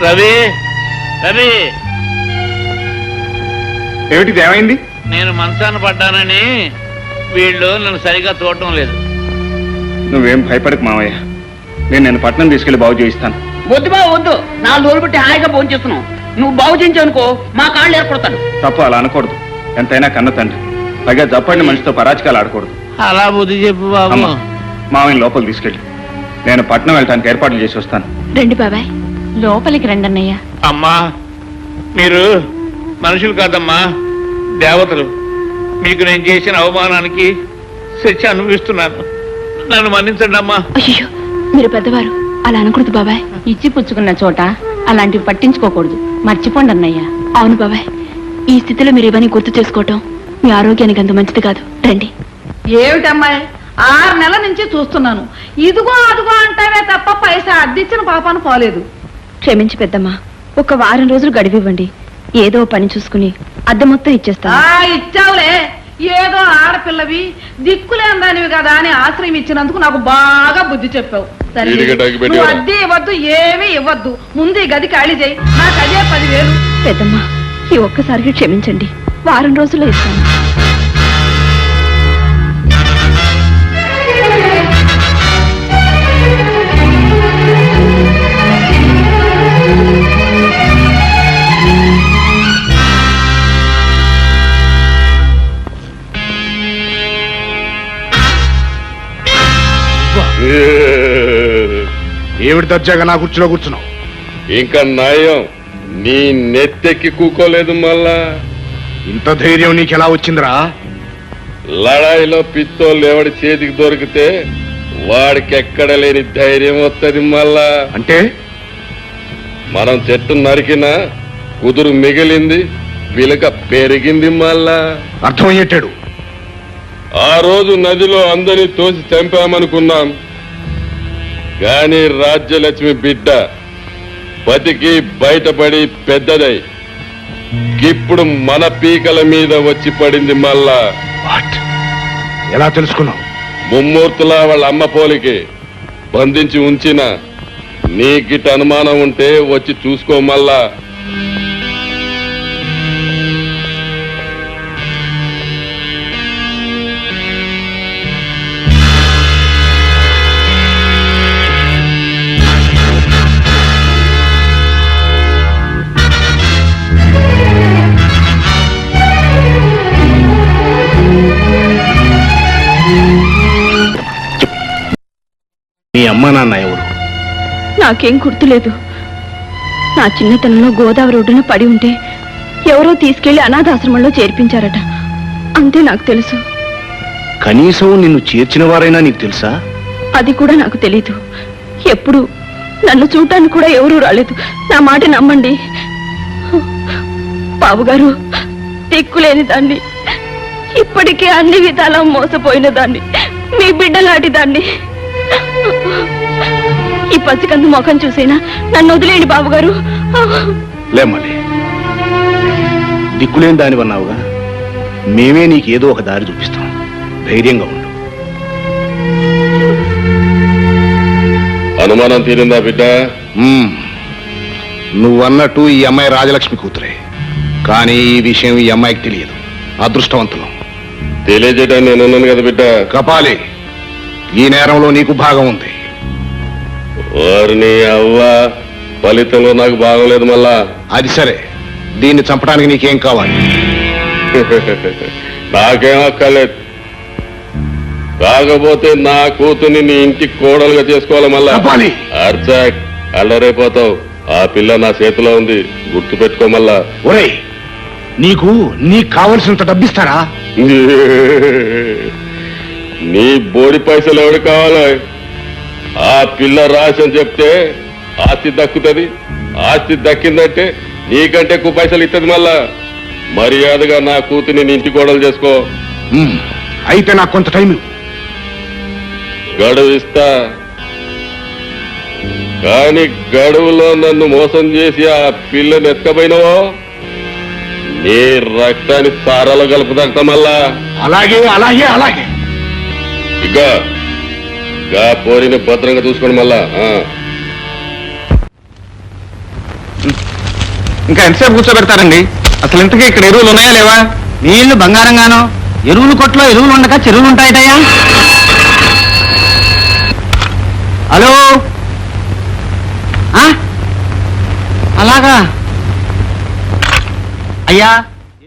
రవి రవి ఏమిటిది, ఏమైంది? నేను మంచాన పడ్డానని వీళ్ళు నన్ను సరిగా చూడటం లేదు. నువ్వేం భయపడకు మావయ్య, నేను పట్నం తీసుకెళ్లి బాగు చేయిస్తాను. వద్దు బాబు వద్దు, 4 రోజులు బట్టి హాయిగా భోజనం చేస్తున్నావు. నువ్వు బాగు చేయించావనుకో మా కాళ్ళు ఏర్పడతాను. తప్పు, అలా అనకూడదు. ఎంతైనా కన్న తండ్రి, పైగా జప్పండి మనిషితో పరాచకాలు ఆడకూడదు. అలా బుద్ధి చెప్పు బాబు. మావయ్య లోపలికి తీసుకెళ్ళి నేను పట్నం వెళ్ళటానికి ఏర్పాట్లు చేసి వస్తాను. రండి బాబాయ్, లోపలికి రండి అన్నయ్య. అమ్మా, మీరు మనుషులు కాదమ్మా, దేవతలు. మీకు నేను చేసిన అవమానానికి శిక్ష అనుభవిస్తున్నాను. నన్ను మన్నించండి అమ్మా. అయ్యో, మీరు పెద్దవారు, అలా అనకూడదు బాబాయ్. ఇచ్చి పుచ్చుకున్న చోట అలాంటివి పట్టించుకోకూడదు, మర్చిపోండి అన్నయ్య. అవును బాబాయ్, ఈ స్థితిలో మీరు ఇవన్నీ గుర్తు చేసుకోవటం మీ ఆరోగ్యానికి అంత మంచిది కాదు. రండి. ఏమిటమ్మాయి, 6 నెలల నుంచి చూస్తున్నాను. ఇదిగో అదిగో అంటావే తప్ప పైసా అద్దిచ్చిన పాపాను పోలేదు. క్షమించి పెద్దమ్మా, ఒక వారం రోజులు గడివివ్వండి. ఏదో పని చూసుకుని అద్దె మొత్తం ఇచ్చేస్తా. ఇచ్చావులే, ఏదో ఆడపిల్లవి దిక్కులేందానివి కదా అని ఆశ్రయం ఇచ్చినందుకు నాకు బాగా బుద్ధి చెప్పావు. సరే, నువ్వు అద్దె ఇవ్వద్దు, ఏమీ ఇవ్వద్దు. ముందు ఈ గది ఖాళీ చేయి, నాకు అదే 10,000. పెద్దమ్మా, ఈ ఒక్కసారికి క్షమించండి, వారం రోజుల్లో ఇస్తాను. ఏమిటి దర్జాగా నా కుర్చీలో కూర్చున్నావు? ఇంకా నయం, నీ నెత్తెక్కి కూకోలేదు. మళ్ళా ఇంత ధైర్యం నీకెలా వచ్చిందిరా? లడాయిలో పిస్తోల్ ఎవడి చేతికి దొరికితే వాడికి ఎక్కడ లేని ధైర్యం వస్తుంది. మళ్ళా అంటే మనం చెట్టు నరికినా కుదురు మిగిలింది, పిలక పెరిగింది. మళ్ళా అర్థమయ్యేటాడు. ఆ రోజు నదిలో అందరినీ తోసి చంపామనుకున్నాం, కానీ రాజ్యలక్ష్మి బిడ్డ బతికి బయటపడి పెద్దదై ఇప్పుడు మన పీకల మీద వచ్చి పడింది. మళ్ళా ఎలా తెలుసుకున్నావు? ముమ్మూర్తులా వాళ్ళ అమ్మ పోలికి బంధించి ఉంచిన నీకిట అనుమానం ఉంటే వచ్చి చూసుకో. మళ్ళా నీ అమ్మా నాన్న ఎవరు? నాకేం గుర్తులేదు. నా చిన్నతనంలో గోదావరి ఒడ్డున పడి ఉంటే ఎవరో తీసుకెళ్లి అనాథాశ్రమంలో చేర్పించారట, అంతే నాకు తెలుసు. కనీసం నిన్ను చేర్చిన వారైనా నీకు తెలుసా? అది కూడా నాకు తెలీదు. ఎప్పుడు నన్ను చూడటానికి కూడా ఎవరూ రాలేదు. నా మాట నమ్మండి బాబుగారు. దిక్కులేని దాన్ని, ఇప్పటికే అన్ని విధాలా మోసపోయిన దాన్ని, మీ బిడ్డలాంటి దాన్ని. ఈ పసికందు ముఖం చూసైనా నన్ను వదిలేండి బాబుగారు. లేమ్మలే, దిక్కులేని దానివన్నావుగా, మేమే నీకేదో ఒక దారి చూపిస్తాం. ధైర్యంగా ఉండు. అనుమానం తీరిందా బిడ్డ? నువ్వన్నట్టు ఈ అమ్మాయి రాజలక్ష్మి కూతురే, కానీ ఈ విషయం ఈ అమ్మాయికి తెలియదు. అదృష్టవంతులం. తెలియజేయడానికి నేనున్నాను కదా బిడ్డ. కపాలి, ఈ నేరంలో నీకు భాగం ఉంది. వారిని అవ్వ, ఫలితంలో నాకు బాగోలేదు. మళ్ళా అది సరే, దీన్ని చంపడానికి నీకేం కావాలి? నాకేం అక్కర్లేదు, కాకపోతే నా కూతుర్ని నీ ఇంటికి కోడలుగా చేసుకోవాలి. మళ్ళా అర్చాక్, అల్లరైపోతావు. ఆ పిల్ల నా చేతిలో ఉంది, గుర్తు పెట్టుకో. మళ్ళా ఒరేయ్, నీకు కావలసినంత డబ్బిస్తారా? నీ బోడి పైసలు ఎవడు కావాలి? ఆ పిల్ల రాసి అని చెప్తే ఆస్తి దక్కుతుంది. ఆస్తి దక్కిందంటే నీకంటే ఎక్కువ పైసలు ఇస్తుంది. మళ్ళా మర్యాదగా నా కూతుర్ని నీ ఇంటి కోడలు చేసుకో. అయితే నాకు కొంత టైం గడువు ఇస్తా, కానీ గడువులో నన్ను మోసం చేసి ఆ పిల్లని ఎత్తుకపోయినవో నీ రక్తాన్ని సారాలో కలుపుతా. మళ్ళా అలాగే అలాగే అలాగే. ఇక పోరిని భద్రంగా చూసుకోండి. మళ్ళా ఇంకా ఎంతసేపు కూర్చోబెడతారండి? అసలు ఇంతకీ ఇక్కడ ఎరువులు ఉన్నాయా లేవా? నీళ్లు బంగారంగాను, ఎరువులు కొట్లో ఎరువులు ఉండక చెరువులు ఉంటాయటయ్యా. హలో, అలాగా అయ్యా.